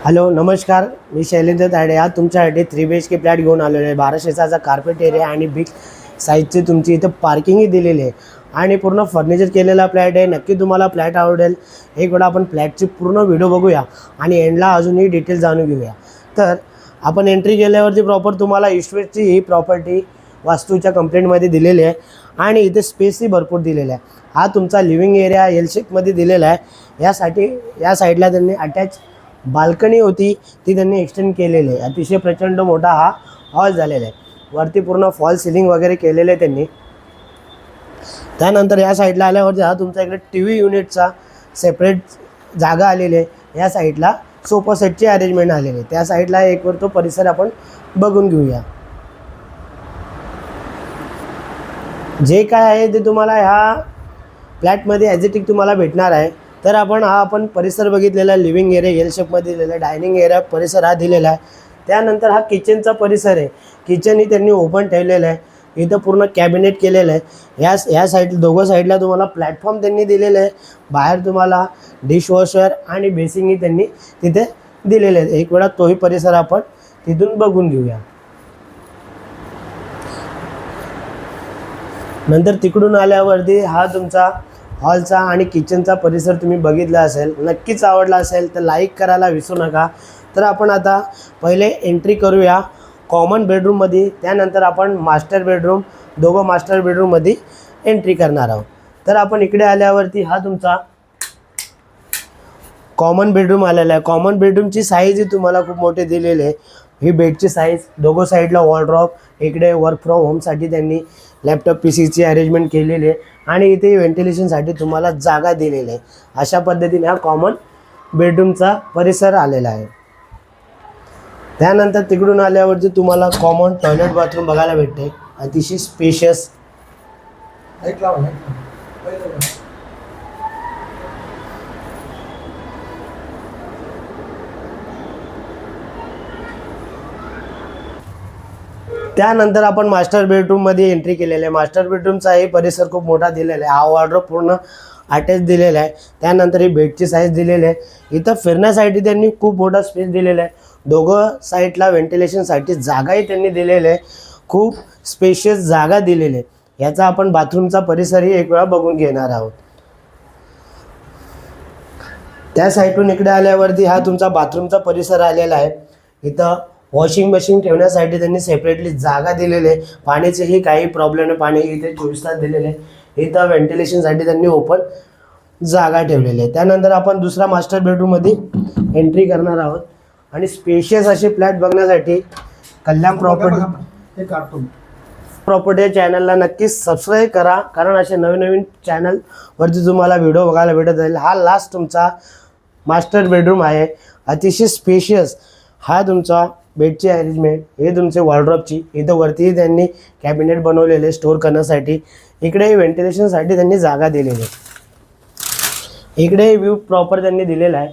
Hello नमस्कार, मी शैलेंद्र ताडे. आज तुमच्यासाठी 3 BHK फ्लॅट घेऊन आलेलो आहे. 1200चा कार्पेट एरिया आणि बिग साईजची तुमची इथं पार्किंगही दिलेली आहे आणि पूर्ण फर्निचर केलेला फ्लॅट आहे. नक्की तुम्हाला फ्लॅट आवडेल. एक वेळा आपण फ्लॅटची पूर्ण व्हिडिओ बघूया आणि एंडला अजूनही डिटेल जाणून घेऊया. तर आपण एंट्री केल्यावरती प्रॉपर तुम्हाला ईस्ट वेस्टची ही प्रॉपर्टी वास्तूच्या कंप्लेंटमध्ये दिलेली आहे आणि इथे स्पेसही भरपूर दिलेला आहे. हा तुमचा लिव्हिंग एरिया एल शेपमध्ये दिलेला आहे. यासाठी या साईडला त्यांनी अटॅच बाल्कनी होती, ती त्यांनी एक्सटेंड केलेली आहे. अतिशय प्रचंड मोठा हा हॉल झालेला आहे. वरती पूर्ण फॉल सिलिंग वगैरे केलेले आहे त्यांनी. त्यानंतर या साईडला आल्यावरती हा तुमचा इकडे TV युनिटचा सेपरेट जागा आलेली आहे. या साईडला सोफा सेटची अरेंजमेंट आलेली आहे. त्या साईडला एकवर तो परिसर आपण बघून घेऊया. जे काय आहे ते तुम्हाला ह्या फ्लॅटमध्ये ॲझिटिक तुम्हाला भेटणार आहे. तर आपण परिसर बघितलेला आहे. लिव्हिंग एरिया एल शेपमध्ये दिलेला आहे. डायनिंग एरिया परिसर हा दिलेला आहे. त्यानंतर हा किचनचा परिसर आहे. किचनही त्यांनी ओपन ठेवलेलं आहे. इथं पूर्ण कॅबिनेट केलेलं आहे. या साईड दोघं साईडला तुम्हाला प्लॅटफॉर्म त्यांनी दिलेलं आहे. बाहेर तुम्हाला डिशवॉशर आणि बेसिंगही त्यांनी तिथे दिलेले आहेत. एक वेळा तोही परिसर आपण तिथून बघून घेऊया. नंतर तिकडून आल्यावरती हा तुमचा हॉलचा आणि किचनचा परिसर तुम्ही बघितला असेल. नक्कीच आवडला असेल तर लाईक करायला विसरू नका. तर आपण आता पहिले एंट्री करूया कॉमन बेडरूममध्ये. त्यानंतर आपण मास्टर बेडरूम, दोघं मास्टर बेडरूममध्ये एंट्री करणार आहोत. तर आपण इकडे आल्यावरती हा तुमचा कॉमन बेडरूम आलेला आहे. कॉमन बेडरूमची साईजही तुम्हाला खूप मोठी दिलेली आहे. ही बेडची साईज, दोघं साईडला वॉलड्रॉप, इकडे वर्क फ्रॉम होमसाठी त्यांनी लॅपटॉप PCची अरेंजमेंट केलेली आहे आणि इथे व्हेंटिलेशनसाठी तुम्हाला जागा दिलेली आहे. अशा पद्धतीने हा कॉमन बेडरूमचा परिसर आलेला आहे. त्यानंतर तिकडून आल्यावरती तुम्हाला कॉमन टॉयलेट बाथरूम बघायला भेटते. अतिशय स्पेशियस. त्यानंतर आपण मास्टर बेडरूममध्ये एंट्री केलेली आहे. मास्टर बेडरूमचाही परिसर खूप मोठा दिलेला आहे. हा वॉर्डरोब पूर्ण अटॅच दिलेला आहे. त्यानंतर ही बेडची साईज दिलेली आहे. इथं फिरण्यासाठी त्यांनी खूप मोठा स्पेस दिलेला आहे. दोघं साईडला व्हेंटिलेशनसाठी जागाही त्यांनी दिलेली आहे. खूप स्पेशियस जागा दिलेली आहे. याचा आपण बाथरूमचा परिसरही एक वेळा बघून घेणार आहोत. त्या साईडून इकडे आल्यावरती हा तुमचा बाथरूमचा परिसर आलेला आहे. इथं वॉशिंग मशीन ठेवण्यासाठी त्यांनी सेपरेटली जागा दिलेली आहे. पाण्याचेही काही प्रॉब्लेम नाही, पाणी इथे 24 तास दिलेले आहे. इथं व्हेंटिलेशनसाठी त्यांनी ओपन जागा ठेवलेली आहे. त्यानंतर आपण दुसरा मास्टर बेडरूममध्ये एंट्री करणार आहोत आणि स्पेशियस असे फ्लॅट बघण्यासाठी कल्याण प्रॉपर्टी या चॅनलला नक्कीच सबस्क्राईब करा, कारण असे नवीन चॅनलवरती तुम्हाला व्हिडिओ बघायला भेटत जाईल. हा लास्ट तुमचा मास्टर बेडरूम आहे. अतिशय स्पेशियस हा तुमचा बेडची अरेंजमेंट, हे तुमचे वॉर्डरोबची. इथं वरतीही त्यांनी कॅबिनेट बनवलेले स्टोअर करण्यासाठी. इकडे व्हेंटिलेशनसाठी त्यांनी जागा दिलेली आहे. इकडे व्ह्यू प्रॉपर त्यांनी दिलेला आहे.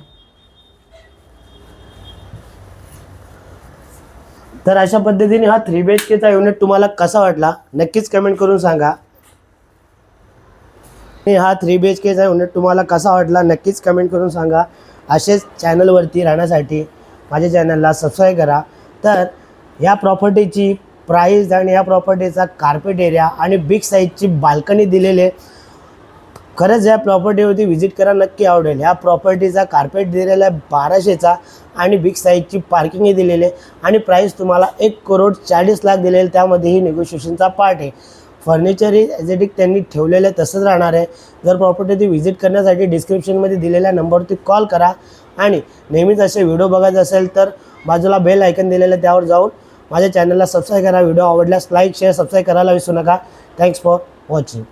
तर अशा पद्धतीने हा 3 BHKचा युनिट तुम्हाला कसा वाटला नक्कीच कमेंट करून सांगा. हा 3 BHKचा युनिट तुम्हाला कसा वाटला नक्कीच कमेंट करून सांगा. असेच चॅनलवरती राहण्यासाठी माझ्या चॅनलला सबस्क्राईब करा. तर या प्रॉपर्टीची प्राईस आणि या प्रॉपर्टीचा कार्पेट एरिया आणि बिग साईजची बाल्कनी दिलेली आहे. खरंच या प्रॉपर्टीवरती व्हिजिट करा, नक्की आवडेल. या प्रॉपर्टीचा कार्पेट दिलेला आहे 1200चा आणि बिग साईजची पार्किंगही दिलेली आहे आणि प्राईस तुम्हाला 1,40,00,000 दिलेली. त्यामध्येही निगोशिएशनचा पार्ट आहे. फर्निचरही ॲझेटिक त्यांनी ठेवलेलं आहे, तसंच राहणार आहे. जर प्रॉपर्टी व्हिजिट करण्यासाठी डिस्क्रिप्शनमध्ये दिलेल्या नंबरवरती कॉल करा आणि नेहमीच असे व्हिडिओ बघायचे असेल तर बाजूला बेल आयकन दिलेलं आहे, त्यावर जाऊन माझ्या चॅनलला सबस्क्राईब करा. व्हिडिओ आवडल्यास लाईक शेअर सबस्क्राईब करायला विसरू नका. Thanks for watching.